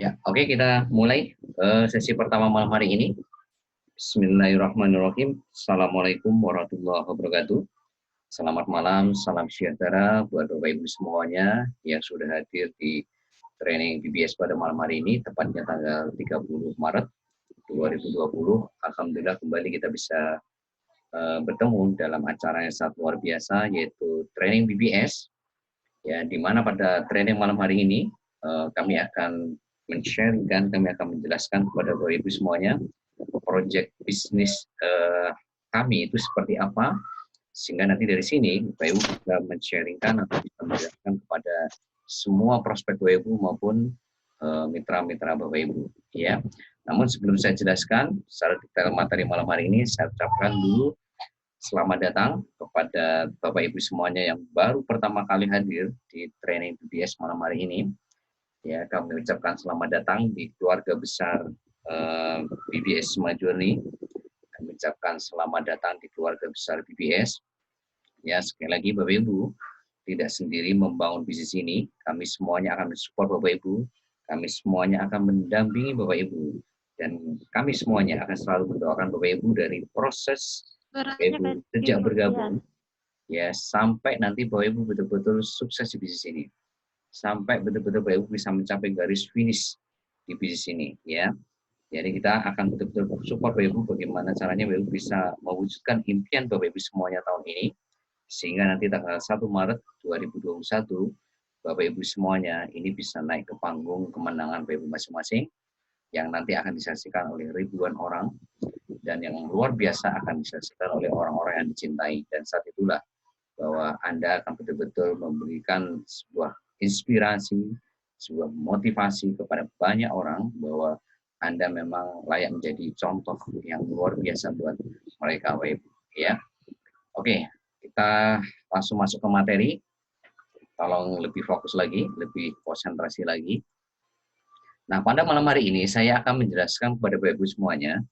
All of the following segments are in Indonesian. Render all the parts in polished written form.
Ya, oke, kita mulai sesi pertama malam hari ini. Bismillahirrahmanirrahim. Assalamualaikum warahmatullahi wabarakatuh. Selamat malam, salam sejahtera buat Bapak Ibu semuanya yang sudah hadir di training BBS pada malam hari ini, tepatnya tanggal 30 Maret 2020. Alhamdulillah kembali kita bisa bertemu dalam acara yang sangat luar biasa, yaitu training BBS. Ya, di mana pada training malam hari ini kami akan men-sharingkan, kami akan menjelaskan kepada Bapak Ibu semuanya proyek bisnis kami itu seperti apa, sehingga nanti dari sini Bapak Ibu bisa men-sharingkan atau bisa menjelaskan kepada semua prospek Bapak Ibu maupun mitra-mitra Bapak Ibu. Ya. Namun sebelum saya jelaskan secara detail materi malam hari ini, saya ucapkan dulu selamat datang kepada Bapak Ibu semuanya yang baru pertama kali hadir di training BBS malam hari ini. Ya, kami ucapkan selamat datang di keluarga besar BBS Smart Journey. Kami ucapkan selamat datang di keluarga besar BBS. Ya, sekali lagi Bapak Ibu tidak sendiri membangun bisnis ini. Kami semuanya akan mensupport Bapak Ibu. Kami semuanya akan mendampingi Bapak Ibu. Dan kami semuanya akan selalu mendoakan Bapak Ibu dari proses Bapak Ibu sejak bergabung ya sampai nanti Bapak Ibu betul-betul sukses di bisnis ini. Sampai betul-betul Bapak Ibu bisa mencapai garis finish di bisnis ini ya. Jadi kita akan betul-betul support Bapak Ibu bagaimana caranya Bapak Ibu bisa mewujudkan impian Bapak Ibu semuanya tahun ini, sehingga nanti tanggal 1 Maret 2021 Bapak Ibu semuanya ini bisa naik ke panggung kemenangan Bapak Ibu masing-masing yang nanti akan disaksikan oleh ribuan orang dan yang luar biasa akan disaksikan oleh orang-orang yang dicintai. Dan saat itulah bahwa Anda akan betul-betul memberikan sebuah inspirasi, sebuah motivasi kepada banyak orang bahwa Anda memang layak menjadi contoh yang luar biasa buat mereka, ya. Oke, kita langsung masuk ke materi. Tolong lebih fokus lagi, lebih konsentrasi lagi. Nah, pada malam hari ini saya akan menjelaskan kepada Bapak Ibu semuanya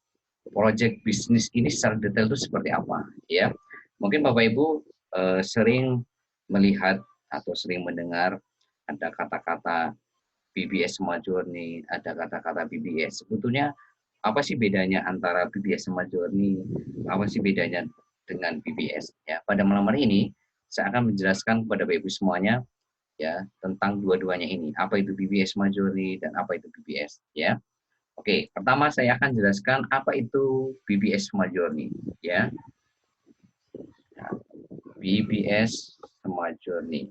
proyek bisnis ini secara detail itu seperti apa, ya. Mungkin Bapak Ibu sering melihat atau sering mendengar ada kata-kata BBS Smart Journey, ada kata-kata BBS. Sebetulnya apa sih bedanya antara BBS Smart Journey? Apa sih bedanya dengan BBS? Ya, pada malam hari ini saya akan menjelaskan kepada Bapak Ibu semuanya ya tentang dua-duanya ini. Apa itu BBS Smart Journey dan apa itu BBS, ya. Oke, pertama saya akan jelaskan apa itu BBS Smart Journey, ya. BBS Smart Journey.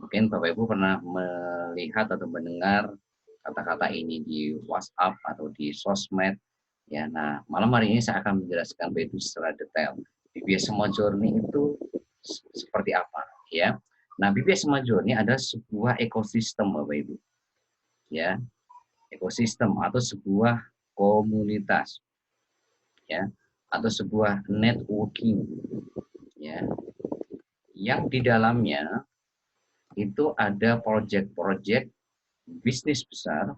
Mungkin Bapak Ibu pernah melihat atau mendengar kata-kata ini di WhatsApp atau di sosmed. Ya, nah malam hari ini saya akan menjelaskan Bapak Ibu secara detail. BBS Smart Journey itu seperti apa, ya. Nah, BBS Smart Journey adalah sebuah ekosistem Bapak Ibu, ya. Ekosistem atau sebuah komunitas, ya, atau sebuah networking, ya, yang di dalamnya itu ada proyek-proyek bisnis besar,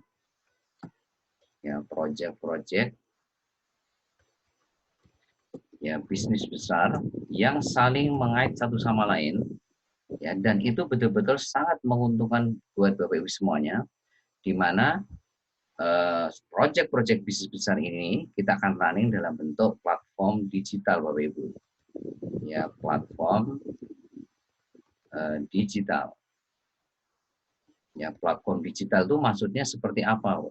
ya, proyek-proyek ya bisnis besar yang saling mengait satu sama lain, ya, dan itu betul-betul sangat menguntungkan buat Bapak Ibu semuanya, di mana proyek-proyek bisnis besar ini kita akan running dalam bentuk platform digital Bapak Ibu, ya, platform digital. Ya, platform digital itu maksudnya seperti apa?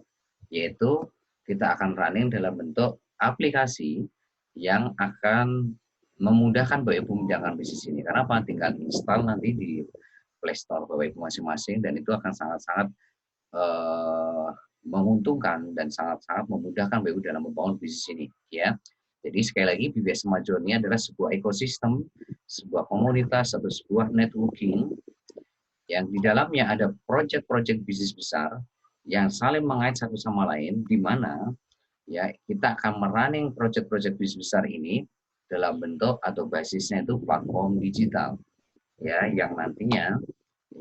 Yaitu kita akan running dalam bentuk aplikasi yang akan memudahkan Bapak Ibu menjalankan bisnis ini. Karena apa? Tinggal install nanti di Play Store Bapak Ibu masing-masing dan itu akan sangat-sangat menguntungkan dan sangat-sangat memudahkan Bapak Ibu dalam membangun bisnis ini, ya. Jadi sekali lagi BBS Smart Journey adalah sebuah ekosistem, sebuah komunitas atau sebuah networking yang di dalamnya ada proyek-proyek bisnis besar yang saling mengait satu sama lain, di mana ya kita akan merunning proyek-proyek bisnis besar ini dalam bentuk atau basisnya itu platform digital, ya, yang nantinya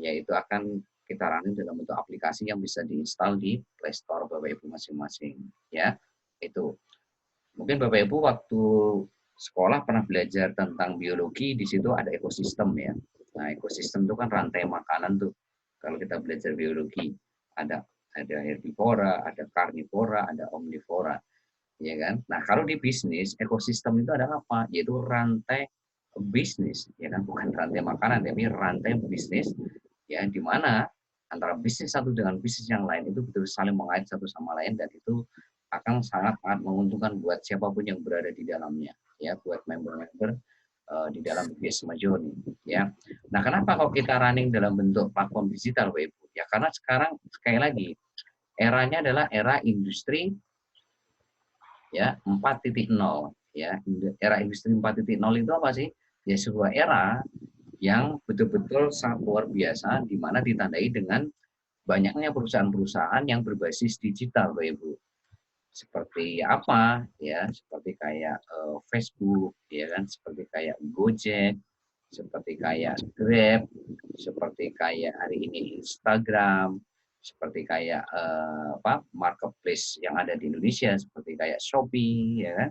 yaitu akan kita running dalam bentuk aplikasi yang bisa diinstal di Play Store Bapak Ibu masing-masing, ya. Itu mungkin Bapak Ibu waktu sekolah pernah belajar tentang biologi, di situ ada ekosistem, ya. Nah, ekosistem itu kan rantai makanan tuh. Kalau kita belajar biologi, ada ada herbivora, ada karnivora, ada omnivora, ya kan? Nah, kalau di bisnis, ekosistem itu ada apa? Yaitu rantai bisnis, ya kan? Bukan rantai makanan, tapi rantai bisnis, ya, di mana antara bisnis satu dengan bisnis yang lain itu betul saling mengait satu sama lain, dan itu akan sangat-sangat menguntungkan buat siapapun yang berada di dalamnya, ya, buat member-member di dalam BBS Journey, ya. Nah, kenapa kalau kita running dalam bentuk platform digital, Bapak Ibu? Ya, karena sekarang sekali lagi eranya adalah era industri, ya, 4.0, ya. Era industri 4.0 itu apa sih? Ya, sebuah era yang betul-betul sangat luar biasa, di mana ditandai dengan banyaknya perusahaan-perusahaan yang berbasis digital, Bapak Ibu. Seperti apa, ya, seperti kayak Facebook, ya kan, seperti kayak Gojek, seperti kayak Grab, seperti kayak hari ini Instagram, seperti kayak marketplace yang ada di Indonesia, seperti kayak Shopee, ya kan,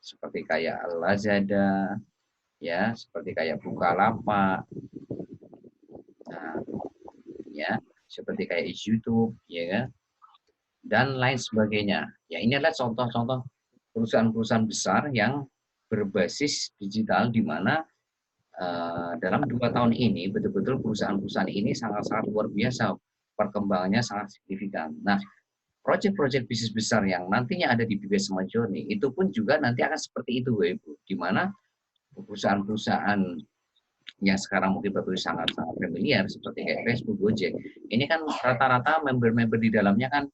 seperti kayak Lazada, ya, seperti kayak Bukalapak, nah, ya, seperti kayak YouTube, ya kan, dan lain sebagainya. Ya, ini adalah contoh-contoh perusahaan-perusahaan besar yang berbasis digital, di mana dalam 2 tahun ini betul-betul perusahaan-perusahaan ini sangat-sangat luar biasa, perkembangannya sangat signifikan. Nah, proyek-proyek bisnis besar yang nantinya ada di BBS Journey itu pun juga nanti akan seperti itu, Ibu, di mana perusahaan-perusahaan yang sekarang mungkin Bapak sangat-sangat familiar seperti kayak Facebook, Gojek, ini kan rata-rata member-member di dalamnya kan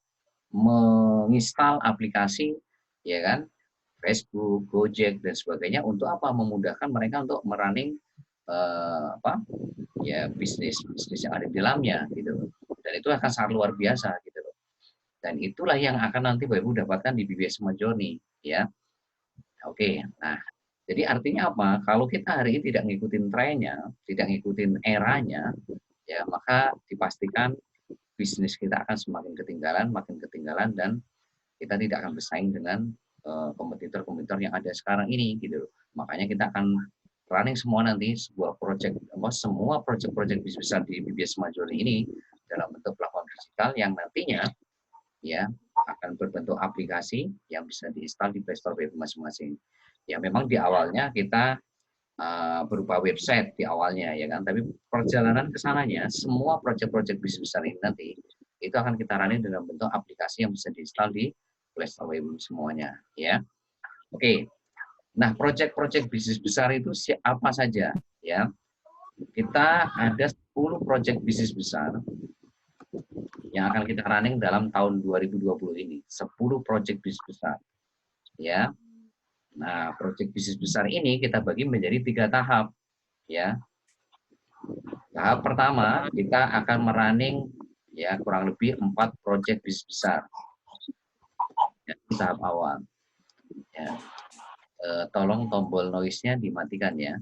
menginstal aplikasi, ya kan, Facebook, Gojek, dan sebagainya untuk apa? Memudahkan mereka untuk merunning ya bisnis yang ada di dalamnya gitu. Dan itu akan sangat luar biasa gitu loh. Dan itulah yang akan nanti Bapak Ibu dapatkan di BBS Journey, ya. Oke. Nah, jadi artinya apa? Kalau kita hari ini tidak ngikutin trennya, tidak ngikutin eranya, ya, maka dipastikan bisnis kita akan semakin ketinggalan, makin ketinggalan, dan kita tidak akan bersaing dengan kompetitor-kompetitor yang ada sekarang ini gitu. Makanya kita akan running semua nanti sebuah semua proyek-proyek bisnis besar di BBS Journey ini dalam bentuk platform digital yang nantinya, ya, akan berbentuk aplikasi yang bisa diinstal di Play Store masing-masing. Ya, memang di awalnya kita berupa website di awalnya, ya kan, tapi perjalanan ke sananya semua proyek-proyek bisnis besar ini nanti itu akan kita running dalam bentuk aplikasi yang bisa diinstal di Play Store semuanya, ya. Oke. Nah, proyek-proyek bisnis besar itu apa saja, ya? Kita ada 10 proyek bisnis besar yang akan kita running dalam tahun 2020 ini. 10 proyek bisnis besar, ya. Nah, proyek bisnis besar ini kita bagi menjadi 3 tahap, ya. Tahap pertama, kita akan merunning, ya, kurang lebih 4 proyek bisnis besar. Ya, tahap awal. Ya. Tolong tombol noise-nya dimatikan, ya.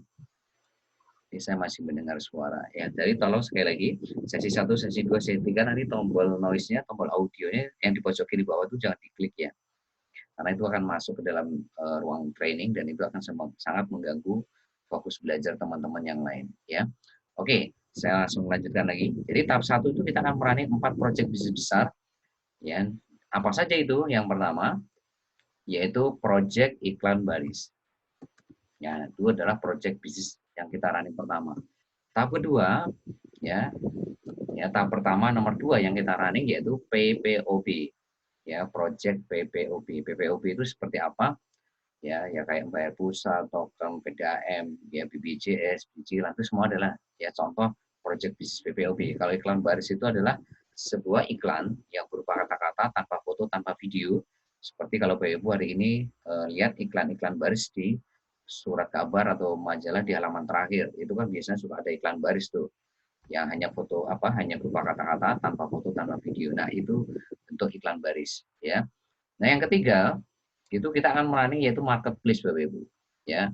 Ini saya masih mendengar suara. Ya, jadi tolong sekali lagi, sesi 1, sesi 2, sesi 3, nanti tombol noise-nya, tombol audionya yang di pojok kiri bawah itu jangan diklik, ya. Karena itu akan masuk ke dalam ruang training, dan itu akan sangat mengganggu fokus belajar teman-teman yang lain, ya. Oke, saya langsung lanjutkan lagi. Jadi tahap 1 itu kita akan merunning 4 proyek bisnis besar, ya. Apa saja itu? Yang pertama, yaitu proyek iklan baris. Ya, itu adalah proyek bisnis yang kita running pertama. Tahap kedua, ya tahap pertama nomor 2 yang kita running yaitu PPOB, ya, proyek PPOB. PPOB itu seperti apa? Ya kayak bayar pulsa, token, PDAM, ya, BPJS, cicilan, itu semua adalah, ya, contoh proyek bisnis PPOB. Kalau iklan baris itu adalah sebuah iklan yang berupa kata-kata tanpa foto, tanpa video. Seperti kalau Bapak Ibu hari ini lihat iklan-iklan baris di surat kabar atau majalah di halaman terakhir, itu kan biasanya suka ada iklan baris tuh, yang hanya foto hanya berupa kata-kata tanpa foto, tanpa video. Nah, itu bentuk iklan baris, ya. Nah, yang ketiga itu kita akan merunning yaitu marketplace, Bapak Ibu, ya.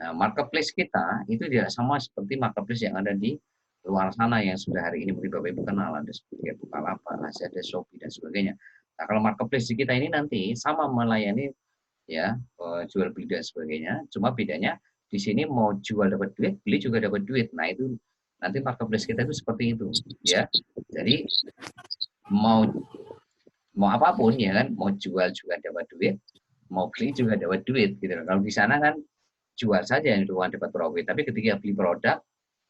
Nah, marketplace kita itu tidak sama seperti marketplace yang ada di luar sana yang sudah hari ini mungkin Bapak Ibu kenal, ada seperti Bukalapak, Lazada, Shopee, dan sebagainya. Nah, kalau marketplace kita ini nanti sama melayani, ya, jual beli dan sebagainya, cuma bedanya di sini mau jual dapat duit, beli juga dapat duit. Nah, itu nanti marketplace kita itu seperti itu, ya. Jadi mau apapun ya kan, mau jual juga dapat duit, mau beli juga dapat duit gitu. Kalau di sana kan jual saja yang doang dapat profit, tapi ketika beli produk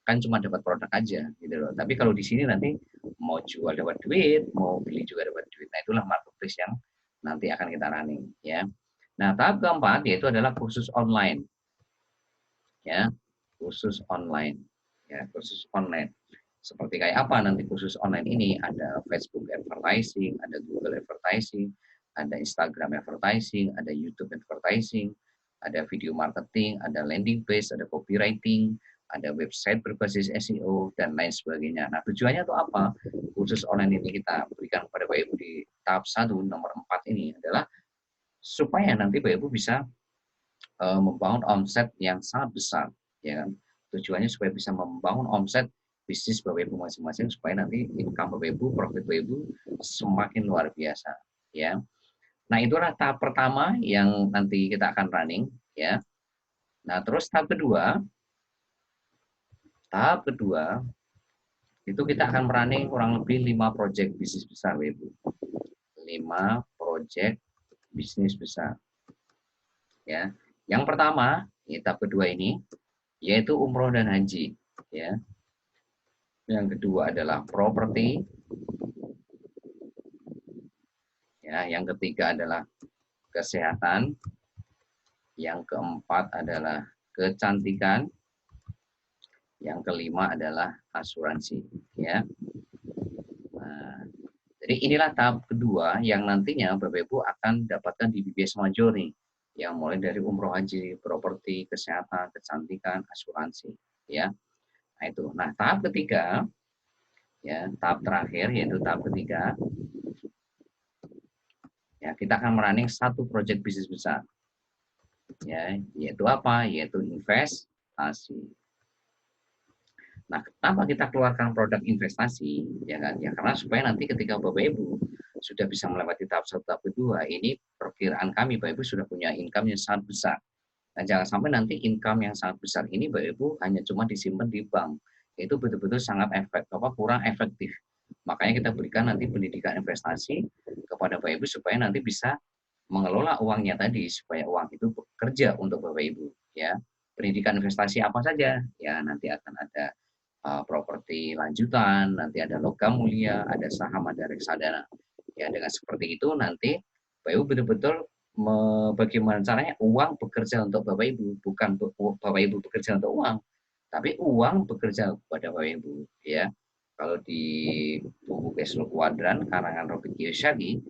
kan cuma dapat produk aja gitu loh. Tapi kalau di sini nanti mau jual dapat duit, mau beli juga dapat duit. Nah, itulah marketplace yang nanti akan kita running ya. Nah, tahap keempat yaitu adalah kursus online. Ya, kursus online. Ya, kursus online. Seperti kayak apa nanti kursus online ini? Ada Facebook advertising, ada Google advertising, ada Instagram advertising, ada YouTube advertising, ada video marketing, ada landing page, ada copywriting, ada website berbasis SEO, dan lain sebagainya. Nah, tujuannya itu apa? Kursus online ini kita berikan kepada Bapak Ibu di tahap 1, nomor 4 ini adalah supaya nanti Bapak Ibu bisa membangun omset yang sangat besar. Ya kan? Tujuannya supaya bisa membangun omset bisnis Bapak Ibu masing-masing supaya nanti income Bapak Ibu, profit Bapak Ibu semakin luar biasa. Ya. Nah, itulah tahap pertama yang nanti kita akan running. Ya. Nah, terus tahap kedua itu kita akan running kurang lebih 5 project bisnis besar, Bapak Ibu. 5 project bisnis besar. Ya. Yang pertama, tahap kedua ini yaitu umroh dan haji. Ya. Yang kedua adalah properti. Ya, yang ketiga adalah kesehatan. Yang keempat adalah kecantikan. Yang kelima adalah asuransi. Ya. Nah, jadi inilah tahap kedua yang nantinya Bapak Ibu akan dapatkan di BBS Major nih. Yang mulai dari umroh haji, properti, kesehatan, kecantikan, asuransi. Ya. Nah, itu. Nah, tahap ketiga, ya, tahap terakhir yaitu tahap ketiga. Ya, kita akan merunning satu proyek bisnis besar. Ya, yaitu apa? Yaitu investasi. Nah, kenapa kita keluarkan produk investasi? Ya kan? Ya karena supaya nanti ketika Bapak Ibu sudah bisa melewati tahap 1, tahap kedua, ini perkiraan kami Bapak Ibu sudah punya income yang sangat besar. Nah, jangan sampai nanti income yang sangat besar ini Bapak Ibu hanya cuma disimpan di bank. Itu betul-betul sangat kurang efektif. Makanya kita berikan nanti pendidikan investasi kepada Bapak Ibu supaya nanti bisa mengelola uangnya tadi supaya uang itu bekerja untuk Bapak Ibu ya. Pendidikan investasi apa saja? Ya, nanti akan ada properti lanjutan, nanti ada logam mulia, ada saham, ada reksadana. Ya, dengan seperti itu nanti Bapak Ibu betul-betul bagaimana caranya uang bekerja untuk Bapak Ibu, bukan Bapak Ibu bekerja untuk uang, tapi uang bekerja kepada Bapak Ibu ya. Kalau di buku Cashflow Quadrant karangan Robert Kiyosaki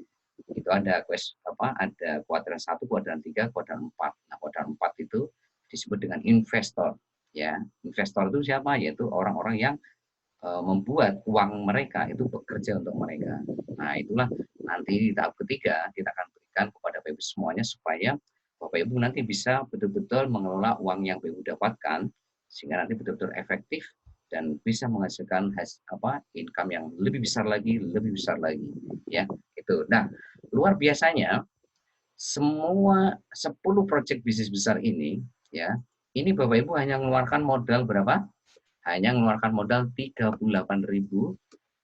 itu ada ada kuadran 1, kuadran 3, kuadran 4. Nah, kuadran 4 itu disebut dengan investor ya. Investor itu siapa? Yaitu orang-orang yang membuat uang mereka itu bekerja untuk mereka. Nah, itulah nanti di tahap ketiga kita akan berikan kepada Bapak Ibu semuanya supaya Bapak Ibu nanti bisa betul-betul mengelola uang yang Bapak Ibu dapatkan sehingga nanti betul-betul efektif dan bisa menghasilkan income yang lebih besar lagi ya. Itu. Nah, luar biasanya semua 10 proyek bisnis besar ini ya, ini Bapak Ibu hanya mengeluarkan modal berapa? Hanya mengeluarkan modal 38.000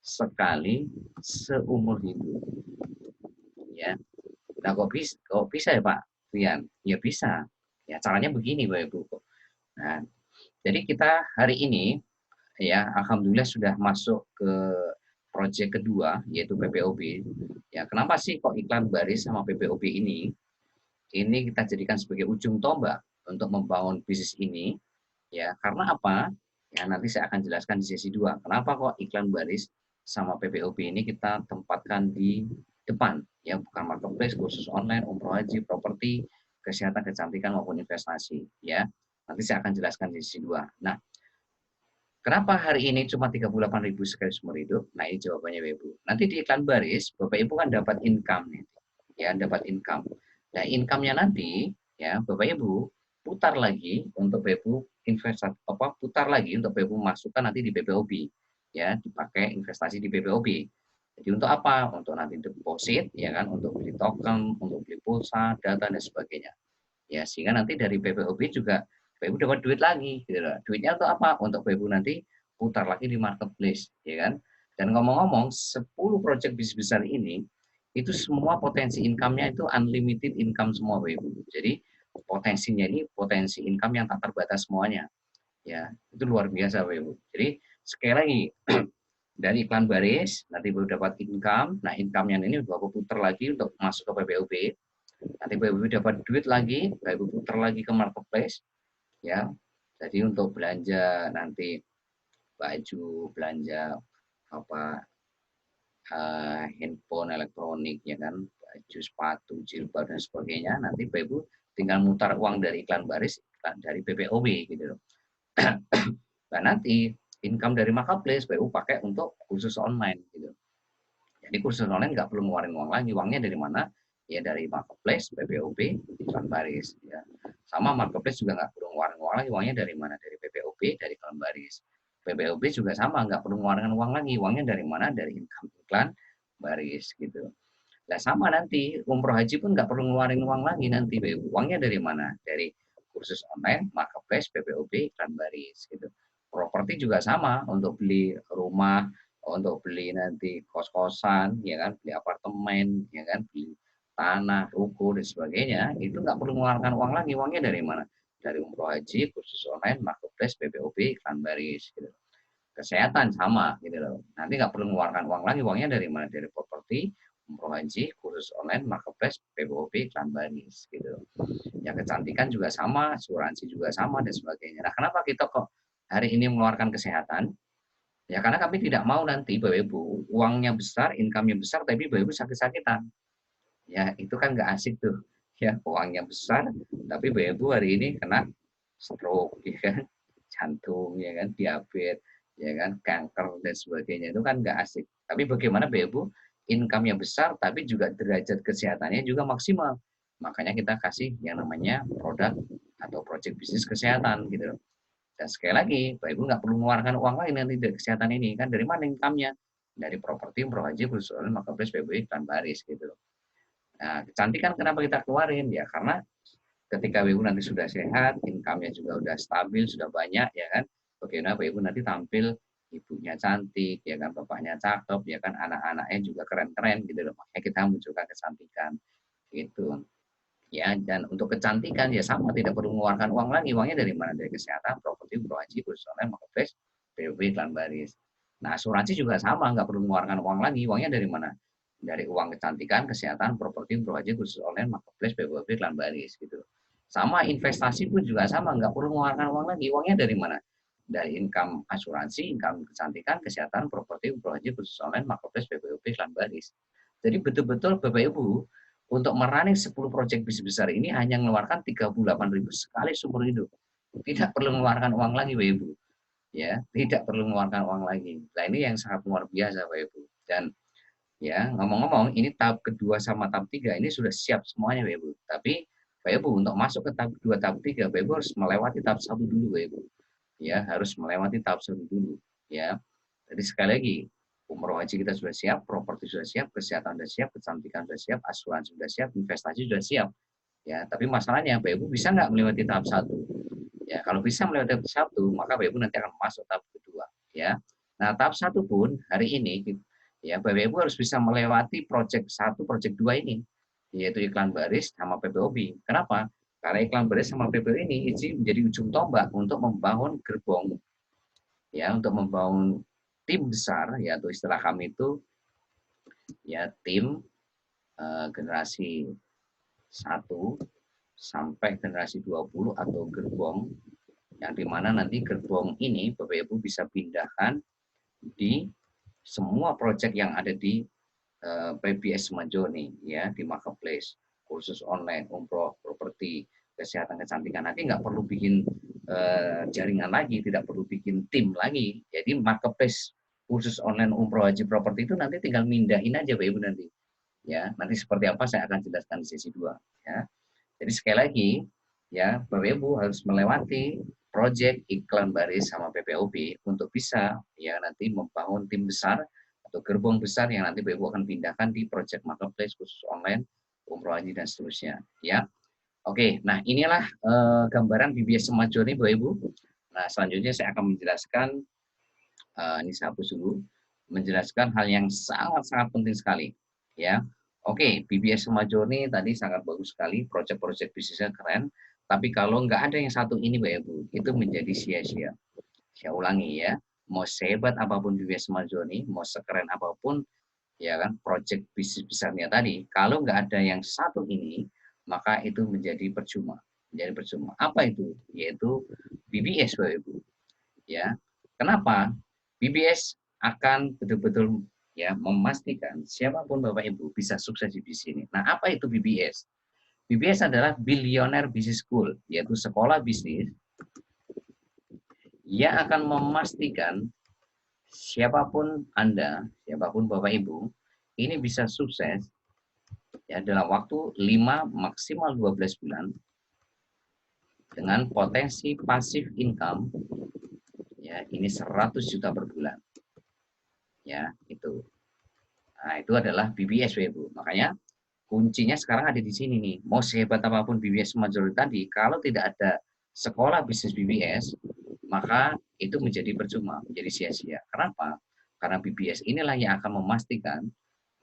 sekali seumur hidup. Ya. Nah, kok bisa ya Pak Rian? Ya bisa. Ya, caranya begini Bapak Ibu. Nah, jadi kita hari ini ya alhamdulillah sudah masuk ke proyek kedua yaitu PPOB. Ya, kenapa sih kok iklan baris sama PPOB ini kita jadikan sebagai ujung tombak untuk membangun bisnis ini? Ya, karena apa? Ya, nanti saya akan jelaskan di sesi 2. Kenapa kok iklan baris sama PPOB ini kita tempatkan di depan, ya, bukan marketplace, kursus online, umroh haji, properti, kesehatan, kecantikan maupun investasi, ya. Nanti saya akan jelaskan di sesi 2. Nah, kenapa hari ini cuma 38.000 sekali seumur hidup? Nah, ini jawabannya Bapak Ibu. Nanti di iklan baris, Bapak Ibu kan dapat income nih. Ya, dapat income. Nah, income-nya nanti ya Bapak Ibu putar lagi untuk Bapak Ibu putar lagi untuk Bapak Ibu masukkan nanti di BPOB. Ya, dipakai investasi di BPOB. Jadi untuk apa? Untuk nanti deposit ya kan, untuk beli token, untuk beli pulsa, data dan sebagainya. Ya, sehingga nanti dari BPOB juga Bapak Ibu dapat duit lagi gitu. Duitnya untuk apa? Untuk Bapak Ibu nanti putar lagi di marketplace, ya kan? Dan ngomong-ngomong, 10 project bisnis besar ini, itu semua potensi income-nya itu unlimited income semua, Bapak Ibu. Jadi potensinya ini potensi income yang tak terbatas semuanya. Ya, itu luar biasa, Bapak Ibu. Jadi sekali lagi, dari iklan baris, nanti baru dapat income. Nah, income-nya ini Bapak putar lagi untuk masuk ke PPOB. Nanti Bapak Ibu dapat duit lagi, Bapak Ibu putar lagi ke marketplace. Ya, jadi untuk belanja nanti baju, belanja apa handphone elektronik ya kan, baju, sepatu, jilbab dan sebagainya, nanti Bapak Ibu tinggal mutar uang dari iklan baris, dari PPOB gitu loh. Dan nanti income dari marketplace Bapak Ibu pakai untuk kursus online gitu. Jadi kursus online nggak perlu ngeluarin uang lagi, uangnya dari mana? Ya dari marketplace, PPOB, iklan baris. Ya. Sama marketplace juga nggak perlu ngeluarin uang lagi, uangnya dari mana? Dari PPOB, dari iklan baris. PPOB juga sama, nggak perlu ngeluarin uang lagi, uangnya dari mana? Dari income iklan baris gitu. Nah sama nanti umroh haji pun nggak perlu ngeluarin uang lagi nanti, uangnya dari mana? Dari kursus online, marketplace, PPOB, iklan baris gitu. Properti juga sama, untuk beli rumah, untuk beli nanti kos-kosan, ya kan, beli apartemen, ya kan, beli tanah, ruko dan sebagainya, itu nggak perlu mengeluarkan uang lagi. Uangnya dari mana? Dari umroh haji, kursus online, marketplace, PPOB, iklan baris. Gitu. Kesehatan sama, gitu loh. Nanti nggak perlu mengeluarkan uang lagi. Uangnya dari mana? Dari properti, umroh haji, kursus online, marketplace, PPOB, iklan baris. Gitu. Ya kecantikan juga sama, asuransi juga sama dan sebagainya. Nah, kenapa kita kok hari ini mengeluarkan kesehatan? Ya karena kami tidak mau nanti Bapak Ibu uangnya besar, income-nya besar, tapi Bapak Ibu sakit-sakitan. Ya itu kan nggak asik tuh. Ya uangnya besar, tapi Bapak Ibu hari ini kena stroke, ya kan, jantung, ya kan, diabetes, ya kan, kanker dan sebagainya itu kan nggak asik. Tapi bagaimana Bapak Ibu income-nya besar, tapi juga derajat kesehatannya juga maksimal. Makanya kita kasih yang namanya produk atau project bisnis kesehatan gitu. Dan sekali lagi, Bapak Ibu nggak perlu mengeluarkan uang lain nanti dari kesehatan ini. Kan dari mana income-nya? Dari properti, umroh haji, khusus online, marketplace, PBI, iklan baris gitu. Nah, kecantikan kenapa kita keluarin? Ya karena ketika Bapak Ibu nanti sudah sehat, income-nya juga sudah stabil, sudah banyak, ya kan? Bagaimana Bapak Ibu nanti tampil ibunya cantik, ya kan, bapaknya cakep, ya kan, anak-anaknya juga keren-keren gitu loh. Makanya kita munculkan kecantikan gitu. Ya, dan untuk kecantikan ya sama, tidak perlu mengeluarkan uang lagi. Uangnya dari mana? Dari kesehatan, properti, umroh haji, kursus online, marketplace, POB, iklan baris. Nah, asuransi juga sama, nggak perlu mengeluarkan uang lagi. Uangnya dari mana? Dari uang kecantikan, kesehatan, properti, umroh haji, kursus online, marketplace, POB, iklan baris gitu. Sama investasi pun juga sama, nggak perlu mengeluarkan uang lagi. Uangnya dari mana? Dari income asuransi, income kecantikan, kesehatan, properti, umroh haji, kursus online, marketplace, POB, iklan baris. Jadi betul-betul Bapak Ibu untuk merunning 10 proyek bisnis besar ini hanya mengeluarkan 38.000 sekali seumur hidup. Tidak perlu mengeluarkan uang lagi, Bapak Ibu. Ya, tidak perlu mengeluarkan uang lagi. Nah, ini yang sangat luar biasa, Bapak Ibu. Dan ya, ngomong-ngomong, ini tahap kedua sama tahap 3 ini sudah siap semuanya, Bapak Ibu. Tapi Bapak Ibu untuk masuk ke tahap kedua, tahap 3, Bapak Ibu harus melewati tahap 1 dulu, Bapak Ibu. Ya, harus melewati tahap 1 dulu, ya. Jadi sekali lagi, umroh haji kita sudah siap, properti sudah siap, kesehatan sudah siap, kecantikan sudah siap, asuransi sudah siap, investasi sudah siap. Ya, tapi masalahnya Bapak Ibu bisa nggak melewati tahap 1? Ya, kalau bisa melewati tahap 1, maka Bapak Ibu nanti akan masuk tahap kedua. Ya. Nah, tahap 1 pun hari ini ya Bapak Ibu harus bisa melewati project 1, project 2 ini, yaitu iklan baris sama PPOB. Kenapa? Karena iklan baris sama PPOB ini menjadi ujung tombak untuk membangun gerbong, ya, untuk membangun tim besar, yaitu istilah kami itu ya tim generasi 1 sampai generasi 20 atau gerbong, yang dimana nanti gerbong ini Bapak Ibu bisa pindahkan di semua proyek yang ada di PBS Majoni, ya, di marketplace, kursus online, umroh, properti, kesehatan, kecantikan. Nanti nggak perlu bikin jaringan lagi, tidak perlu bikin tim lagi. Jadi marketplace kursus online umroh haji properti itu nanti tinggal mindahin aja Bapak Ibu nanti. Ya, nanti seperti apa saya akan jelaskan di sesi 2, ya. Jadi sekali lagi, ya, Bapak Ibu harus melewati proyek iklan baris sama PPOB untuk bisa ya nanti membangun tim besar atau gerbong besar yang nanti Bapak Ibu akan pindahkan di proyek marketplace khusus online, umroh haji dan seterusnya, ya. Oke, nah inilah gambaran BBS Semajur ini Bapak Ibu. Nah, selanjutnya saya akan menjelaskan ini saya hapus dulu. menjelaskan hal yang sangat-sangat penting sekali. Ya, oke, BBS Smart Journey tadi sangat bagus sekali, proyek-proyek bisnisnya keren. Tapi kalau nggak ada yang satu ini, Bapak Ibu, itu menjadi sia-sia. Saya ulangi ya, mau sehebat apapun BBS Smart Journey, mau sekeren apapun, ya kan, proyek bisnis besarnya tadi, kalau nggak ada yang satu ini, maka itu menjadi percuma. Menjadi percuma. Apa itu? Yaitu BBS, Bapak Ibu. Ya, kenapa? BBS akan betul-betul ya memastikan siapapun Bapak Ibu bisa sukses di sini. Nah, apa itu BBS? BBS adalah Billionaire Business School, yaitu sekolah bisnis yang akan memastikan siapapun Anda, siapapun Bapak Ibu, ini bisa sukses ya dalam waktu 5 maksimal 12 bulan dengan potensi passive income ya ini 100 juta per bulan. Ya, itu. Nah, itu adalah BBS, Ibu. Makanya kuncinya sekarang ada di sini nih. Mau sehebat apapun BBS majority tadi, kalau tidak ada sekolah bisnis BBS, maka itu menjadi percuma, menjadi sia-sia. Kenapa? Karena BBS inilah yang akan memastikan,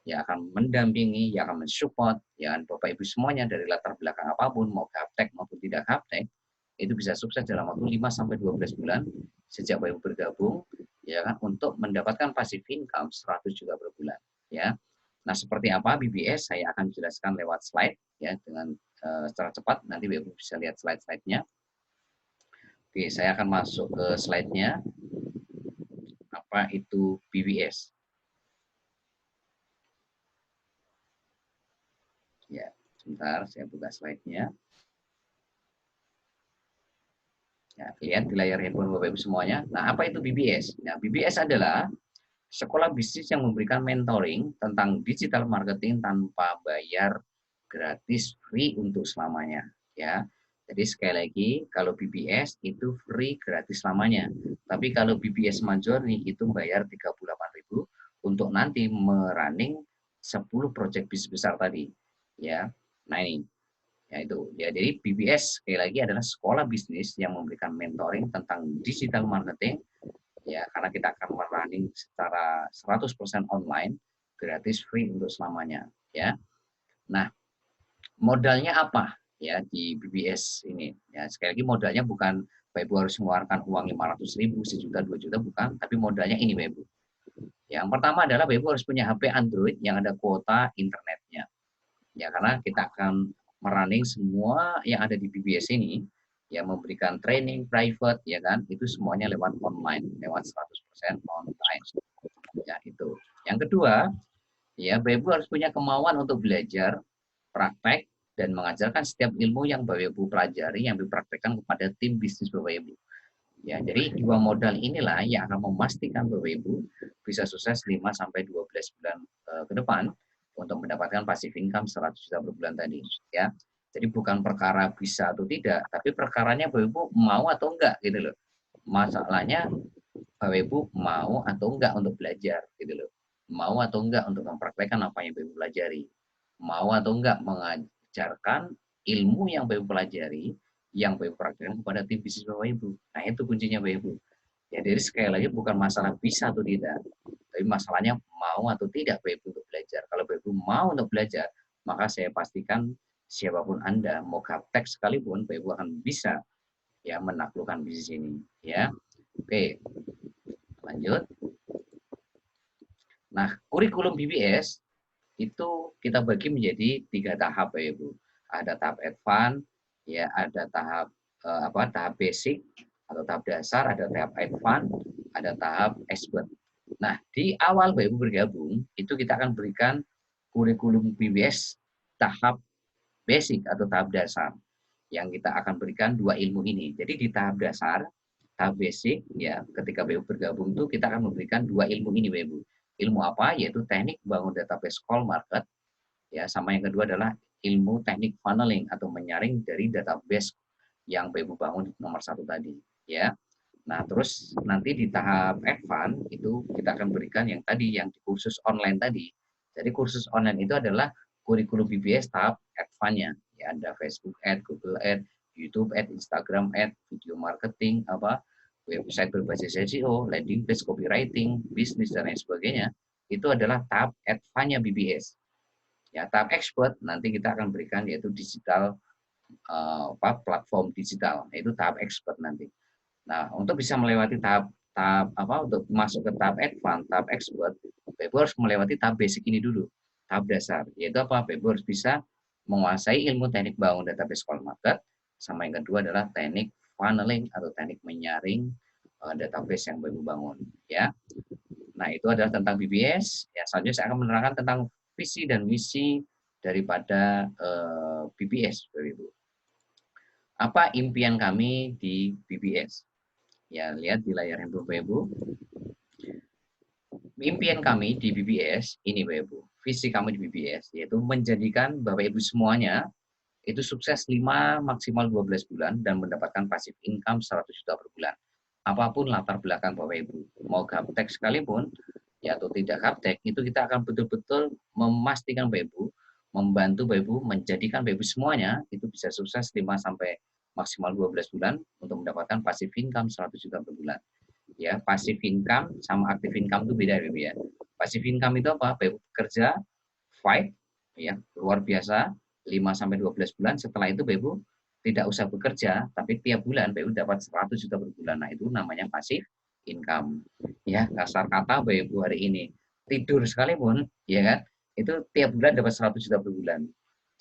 yang akan mendampingi, yang akan mensupport, ya Bapak Ibu semuanya dari latar belakang apapun, mau gaptek maupun tidak gaptek, itu bisa sukses dalam waktu 5 sampai 12 bulan sejak Bapak Ibu bergabung, ya kan, untuk mendapatkan passive income 100 juta per bulan, ya. Nah, seperti apa BBS saya akan jelaskan lewat slide ya dengan secara cepat. Nanti Bapak bisa lihat slide-slide-nya. Oke, saya akan masuk ke slide-nya. Apa itu BBS? Ya, sebentar saya buka slide-nya. Ya, lihat di layar handphone Bapak Ibu semuanya. Nah, apa itu BBS? Nah, BBS adalah sekolah bisnis yang memberikan mentoring tentang digital marketing tanpa bayar, gratis, free untuk selamanya. Ya, jadi sekali lagi, kalau BBS itu free gratis selamanya. Tapi kalau BBS Majorni itu bayar 38.000 untuk nanti merunning 10 proyek bisnis besar tadi. Ya, nah ini. Ya itu. Ya, jadi BBS sekali lagi adalah sekolah bisnis yang memberikan mentoring tentang digital marketing ya karena kita akan running secara 100% online gratis free untuk selamanya ya. Nah, modalnya apa ya di BBS ini ya sekali lagi modalnya bukan Bapak Ibu harus mengeluarkan uang 500.000 sejuta 2 juta bukan tapi modalnya ini Bapak Ibu. Yang pertama adalah Bapak Ibu harus punya HP Android yang ada kuota internetnya ya karena kita akan merunning semua yang ada di BBS ini yang memberikan training private ya kan itu semuanya lewat online lewat 100% online ya itu. Yang kedua, ya Bapak Ibu harus punya kemauan untuk belajar, praktek, dan mengajarkan setiap ilmu yang Bapak Ibu pelajari yang dipraktekkan kepada tim bisnis Bapak Ibu. Ya, jadi dua modal inilah yang akan memastikan Bapak Ibu bisa sukses 5 sampai 12 bulan ke depan untuk mendapatkan passive income 100 juta per bulan tadi, ya. Jadi bukan perkara bisa atau tidak, tapi perkaranya Bapak Ibu mau atau enggak gitu loh. Masalahnya Bapak Ibu mau atau enggak untuk belajar gitu loh. Mau atau enggak untuk mempraktekkan apa yang Bapak Ibu pelajari. Mau atau enggak mengajarkan ilmu yang Bapak Ibu pelajari yang Bapak Ibu praktekkan kepada tim bisnis Bapak Ibu. Nah, itu kuncinya Bapak Ibu. Ya, jadi sekali lagi bukan masalah bisa atau tidak, tapi masalahnya mau atau tidak Bapak Ibu untuk belajar. Kalau Bapak Ibu mau untuk belajar, maka saya pastikan siapapun Anda, mau gaptek sekalipun, Bapak Ibu akan bisa ya menaklukkan bisnis ini. Ya, oke. Lanjut. Nah, kurikulum BBS itu kita bagi menjadi 3 tahap ya Ibu. Ada tahap advance, ya, ada tahap tahap basic atau tahap dasar, ada tahap advance, ada tahap expert. Nah, di awal Bapak Ibu bergabung, itu kita akan berikan kurikulum BBS tahap basic atau tahap dasar yang kita akan berikan dua ilmu ini. Jadi di tahap dasar, tahap basic, ya ketika BU bergabung itu kita akan memberikan dua ilmu ini BU. Ilmu apa? Yaitu teknik bangun database call market, ya sama yang kedua adalah ilmu teknik funneling atau menyaring dari database yang BU bangun nomor satu tadi, ya. Nah, terus nanti di tahap advance itu kita akan berikan yang tadi yang di kursus online tadi. Jadi kursus online itu adalah kurikulum BBS tahap advance-nya. Ya, ada Facebook Ad, Google Ad, YouTube Ad, Instagram Ad, video marketing, website berbasis SEO, landing page, copywriting, bisnis, dan lain sebagainya, itu adalah tahap advance-nya BBS. Ya, tahap expert nanti kita akan berikan yaitu digital platform digital, itu tahap expert nanti. Nah, untuk bisa melewati untuk masuk ke tahap advance, tahap expert, Ibu harus melewati tahap basic ini dulu, tahap dasar, yaitu apa? Ibu harus bisa menguasai ilmu teknik bangun database call market, sama yang kedua adalah teknik funneling atau teknik menyaring database yang Ibu bangun, ya. Nah, itu adalah tentang BBS. Ya, selanjutnya saya akan menerangkan tentang visi dan misi daripada BBS, Ibu. Apa impian kami di BBS? Ya, lihat di layar handphone Bapak Ibu. Impian kami di BBS ini Bapak Ibu. Visi kami di BBS yaitu menjadikan Bapak Ibu semuanya itu sukses 5 maksimal 12 bulan dan mendapatkan passive income 100 juta per bulan. Apapun latar belakang Bapak Ibu, mau gaptek sekalipun ya atau tidak gaptek, itu kita akan betul-betul memastikan Bapak Ibu, membantu Bapak Ibu menjadikan Bapak Ibu semuanya itu bisa sukses 5 sampai maksimal 12 bulan untuk mendapatkan passive income 100 juta per bulan. Ya, passive income sama active income itu beda ya. Passive income itu apa? Bapak Ibu bekerja, fight, ya, luar biasa, 5 sampai 12 bulan. Setelah itu Bapak Ibu tidak usah bekerja, tapi tiap bulan Bapak Ibu dapat 100 juta per bulan. Nah, itu namanya passive income. Ya, kasar kata Bapak Ibu hari ini tidur sekalipun, ya kan, itu tiap bulan dapat 100 juta per bulan.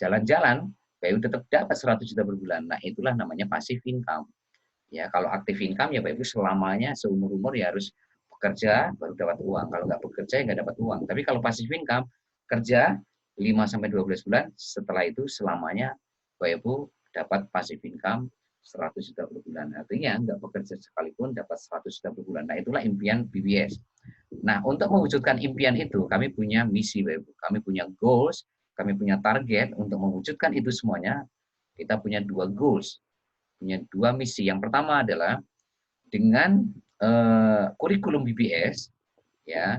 Jalan-jalan, Bapak Ibu tetap dapat 100 juta per bulan. Nah, itulah namanya passive income. Ya, kalau aktif income ya Bapak Ibu selamanya seumur-umur ya harus bekerja baru dapat uang. Kalau nggak bekerja ya nggak dapat uang. Tapi kalau passive income, kerja 5 sampai 12 bulan, setelah itu selamanya Bapak Ibu dapat passive income 100 juta per bulan. Artinya nggak bekerja sekalipun dapat 100 juta per bulan. Nah, itulah impian BBS. Nah, untuk mewujudkan impian itu, kami punya misi Bapak Ibu. Kami punya goals, kami punya target untuk mewujudkan itu semuanya. Kita punya 2 goals, punya 2 misi. Yang pertama adalah dengan kurikulum BBS, ya,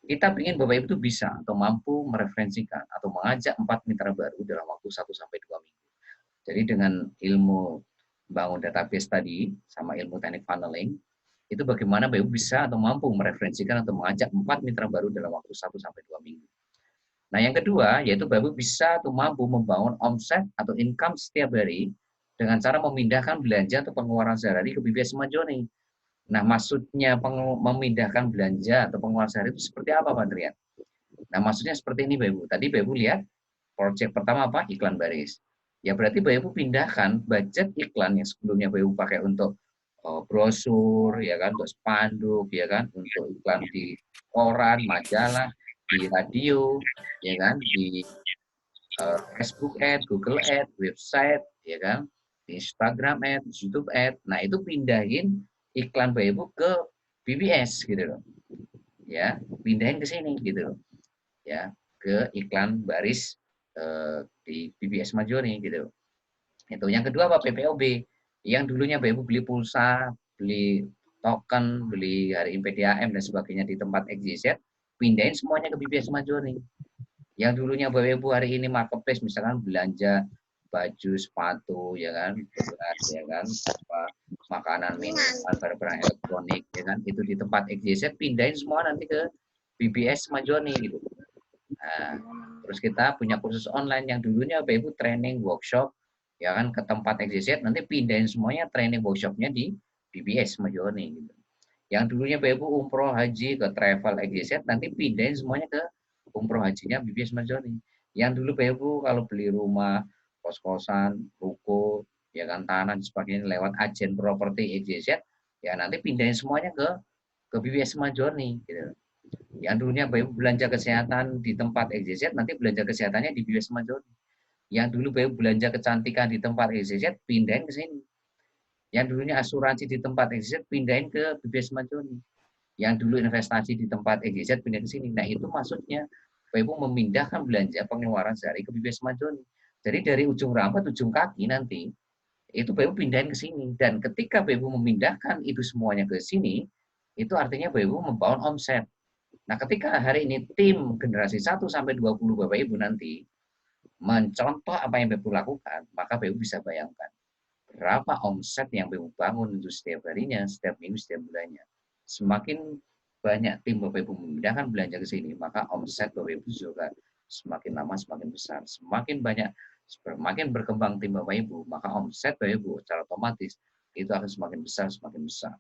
kita ingin Bapak Ibu itu bisa atau mampu mereferensikan atau mengajak 4 mitra baru dalam waktu 1 sampai 2 minggu. Jadi dengan ilmu bangun database tadi sama ilmu teknik funneling, itu bagaimana Bapak Ibu bisa atau mampu mereferensikan atau mengajak 4 mitra baru dalam waktu 1 sampai 2 minggu. Nah, yang kedua yaitu Bapak Ibu bisa atau mampu membangun omset atau income setiap hari dengan cara memindahkan belanja atau pengeluaran sehari ke BBS Majoni. Nah, maksudnya memindahkan belanja atau pengeluaran sehari itu seperti apa, Pak Trian? Nah, maksudnya seperti ini, Bapak Ibu. Tadi Bapak Ibu lihat, proyek pertama apa? Iklan baris. Ya, berarti Bapak Ibu pindahkan budget iklan yang sebelumnya Bapak Ibu pakai untuk brosur, ya kan, untuk spanduk, ya kan, untuk iklan di koran, majalah, di radio, ya kan, di Facebook Ad, Google Ad, website, ya kan, Instagram Ad, YouTube Ad. Nah, itu pindahin iklan Bapak Ibu ke BBS gitu loh. Ya, pindahin ke sini gitu loh. Ya, ke iklan baris di BBS Majoni gitu. Itu yang kedua apa? PPOB. Yang dulunya Bapak Ibu beli pulsa, beli token, beli hari PDAM dan sebagainya di tempat XYZ, pindahin semuanya ke BBS Majoni. Yang dulunya Bapak Ibu hari ini marketplace misalkan belanja baju, sepatu, ya kan, beras, ya kan, apa, makanan, minuman, barang-barang elektronik, ya kan, itu di tempat XYZ, pindahin semua nanti ke BBS Majoni gitu. Nah, terus kita punya kursus online yang dulunya Bapak Ibu training workshop, ya kan, ke tempat XYZ, nanti pindahin semuanya training workshopnya di BBS Majoni gitu. Yang dulunya Bapak Ibu umroh haji ke travel XYZ, nanti pindahin semuanya ke umroh hajinya BBS Majoni. Yang dulu Bapak Ibu kalau beli rumah, kos-kosan, ruko, ya kan, tanah dan sebagainya lewat agen properti XYZ, ya nanti pindahin semuanya ke BBS Majoni gitu. Yang dulunya Bapak Ibu belanja kesehatan di tempat XYZ, nanti belanja kesehatannya di BBS Majoni. Yang dulu Bapak Ibu belanja kecantikan di tempat XYZ, pindahin ke sini. Yang dulunya asuransi di tempat XYZ, pindahin ke BBS Majoni. Yang dulu investasi di tempat XYZ, pindah ke sini. Nah, itu maksudnya Bapak Ibu memindahkan belanja pengeluaran sehari ke BBS Majoni. Jadi dari ujung rambut, ujung kaki nanti, itu Bapak Ibu pindahin ke sini. Dan ketika Bapak Ibu memindahkan itu semuanya ke sini, itu artinya Bapak Ibu membangun omset. Nah, ketika hari ini tim generasi 1 sampai 20 Bapak Ibu nanti mencontoh apa yang Bapak Ibu lakukan, maka Bapak Ibu bisa bayangkan berapa omset yang Bapak Ibu bangun untuk setiap harinya, setiap minggu, setiap bulannya. Semakin banyak tim Bapak Ibu memindahkan belanja ke sini, maka omset Bapak Ibu juga semakin lama semakin besar. Semakin berkembang tim Bapak Ibu, maka omset Bapak Ibu secara otomatis itu akan semakin besar, semakin besar.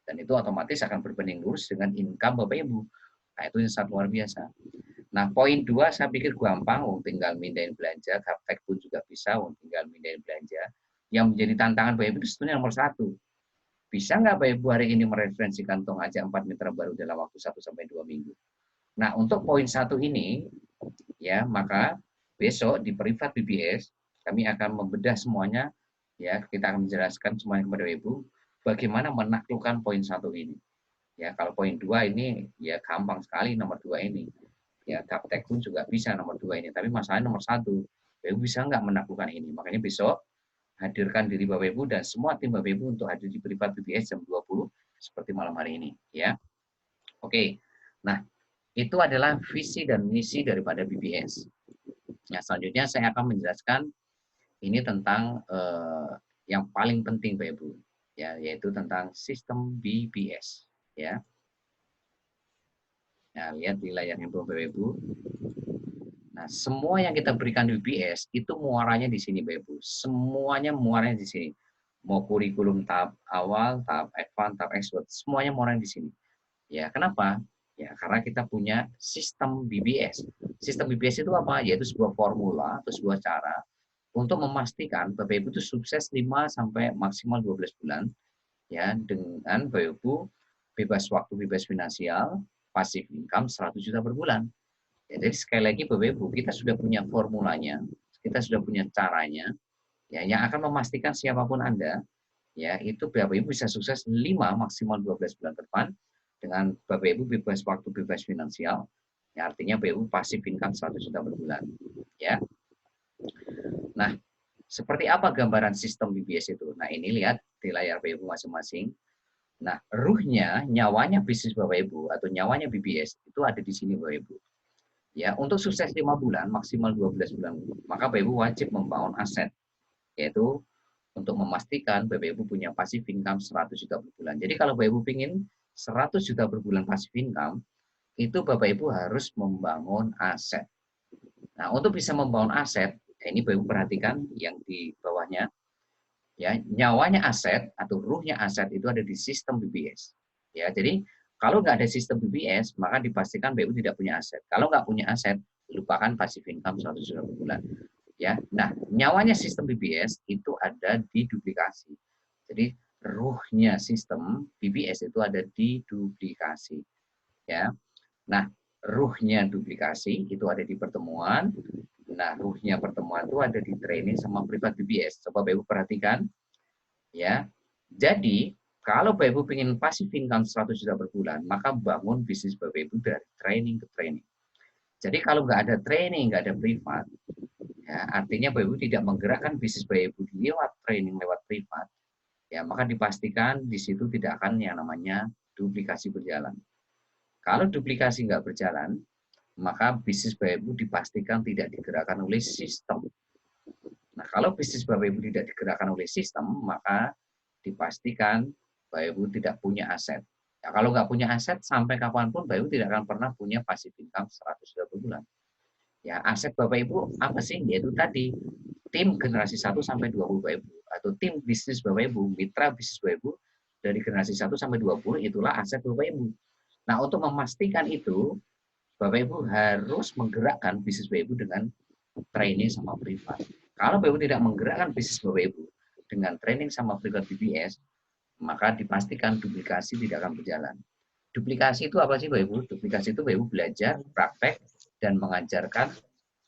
Dan itu otomatis akan berbanding lurus dengan income Bapak Ibu. Nah, itu yang sangat luar biasa. Nah, poin 2 saya pikir gampang, tinggal mindahin belanja, Gaptek pun juga bisa, tinggal mindahin belanja. Yang menjadi tantangan Bapak Ibu itu sebetulnya nomor 1. Bisa nggak Bapak Ibu hari ini mereferensikan tong aja 4 mitra baru dalam waktu 1-2 minggu? Nah, untuk poin 1 ini, ya maka besok di privat BBS, kami akan membedah semuanya, ya kita akan menjelaskan semuanya kepada Bapak Ibu, bagaimana menaklukkan poin 1 ini. Ya, kalau poin 2 ini, ya gampang sekali nomor 2 ini. Ya, Gaptek pun juga bisa nomor 2 ini. Tapi masalahnya nomor 1, Bapak Ibu bisa nggak menaklukkan ini? Makanya besok hadirkan diri Bapak Ibu dan semua tim Bapak Ibu untuk hadir di privat BBS jam 20 seperti malam hari ini. Ya, oke. Nah, itu adalah visi dan misi daripada BBS. Nah, selanjutnya saya akan menjelaskan ini tentang yang paling penting Bapak Ibu, ya, yaitu tentang sistem BBS. Ya. Nah, lihat di layar handphone Bapak Ibu. Nah, semua yang kita berikan di BBS itu muaranya di sini, Bapak Ibu. Semuanya muaranya di sini. Mau kurikulum tahap awal, tahap advance, tahap expert, semuanya muaranya di sini. Ya, kenapa? Ya, karena kita punya sistem BBS. Sistem BBS itu apa? Yaitu sebuah formula atau sebuah cara untuk memastikan Bapak Ibu itu sukses 5 sampai maksimal 12 bulan ya dengan Bapak Ibu bebas waktu, bebas finansial, passive income 100 juta per bulan. Ya, jadi sekali lagi Bapak Ibu, kita sudah punya formulanya, kita sudah punya caranya, ya, yang akan memastikan siapapun Anda, ya, itu Bapak Ibu bisa sukses 5 maksimal 12 bulan ke depan dengan Bapak Ibu bebas waktu, bebas finansial, ya, artinya Bapak Ibu passive income 100 juta per bulan. Ya. Nah, seperti apa gambaran sistem BBS itu? Nah, ini lihat di layar Bapak Ibu masing-masing. Nah, ruhnya, nyawanya bisnis Bapak Ibu atau nyawanya BBS itu ada di sini Bapak Ibu. Ya, untuk sukses 5 bulan, maksimal 12 bulan, maka Bapak Ibu wajib membangun aset, yaitu untuk memastikan Bapak Ibu punya passive income 100 juta per bulan. Jadi kalau Bapak Ibu ingin 100 juta per bulan passive income, itu Bapak Ibu harus membangun aset. Nah, untuk bisa membangun aset, ini Bapak Ibu perhatikan yang di bawahnya, ya, nyawanya aset atau ruhnya aset itu ada di sistem BBS. Ya, jadi kalau nggak ada sistem BBS, maka dipastikan BU tidak punya aset. Kalau nggak punya aset, lupakan passive income 100 juta per bulan. Ya, nah nyawanya sistem BBS itu ada di duplikasi. Jadi ruhnya sistem BBS itu ada di duplikasi. Ya, nah ruhnya duplikasi itu ada di pertemuan. Nah ruhnya pertemuan itu ada di training sama privat BBS. Coba BU perhatikan. Ya, jadi kalau Bapak Ibu ingin passive income 100 juta per bulan, maka bangun bisnis Bapak Ibu dari training ke training. Jadi kalau nggak ada training, nggak ada privat, ya, artinya Bapak Ibu tidak menggerakkan bisnis Bapak Ibu lewat training, lewat privat, ya maka dipastikan di situ tidak akan yang namanya duplikasi berjalan. Kalau duplikasi nggak berjalan, maka bisnis Bapak Ibu dipastikan tidak digerakkan oleh sistem. Nah, kalau bisnis Bapak Ibu tidak digerakkan oleh sistem, maka dipastikan Bapak Ibu tidak punya aset. Ya, kalau nggak punya aset, sampai kapanpun Bapak Ibu tidak akan pernah punya passive income 100 juta per bulan. Ya, aset Bapak Ibu apa sih? Yaitu tadi, tim generasi 1 sampai 20 Bapak Ibu. Atau tim bisnis Bapak Ibu, mitra bisnis Bapak Ibu, dari generasi 1 sampai 20, itulah aset Bapak Ibu. Nah, untuk memastikan itu, Bapak Ibu harus menggerakkan bisnis Bapak Ibu dengan training sama privat. Kalau Bapak Ibu tidak menggerakkan bisnis Bapak Ibu dengan training sama privat BBS, maka dipastikan duplikasi tidak akan berjalan. Duplikasi itu apa sih Bapak Ibu? Duplikasi itu Bapak Ibu belajar, praktek, dan mengajarkan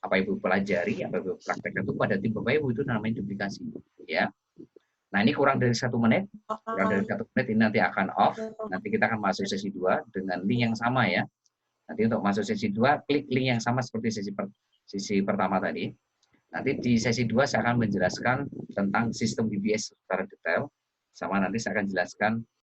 apa Ibu pelajari, apa Ibu praktekkan itu pada tim Bapak Ibu, itu namanya duplikasi. Ya. Nah ini kurang dari 1 menit, kurang dari 1 menit ini nanti akan off, nanti kita akan masuk sesi 2 dengan link yang sama ya. Nanti untuk masuk sesi 2, klik link yang sama seperti sesi pertama tadi. Nanti di sesi 2 saya akan menjelaskan tentang sistem BBS secara detail, sama nanti saya akan jelaskan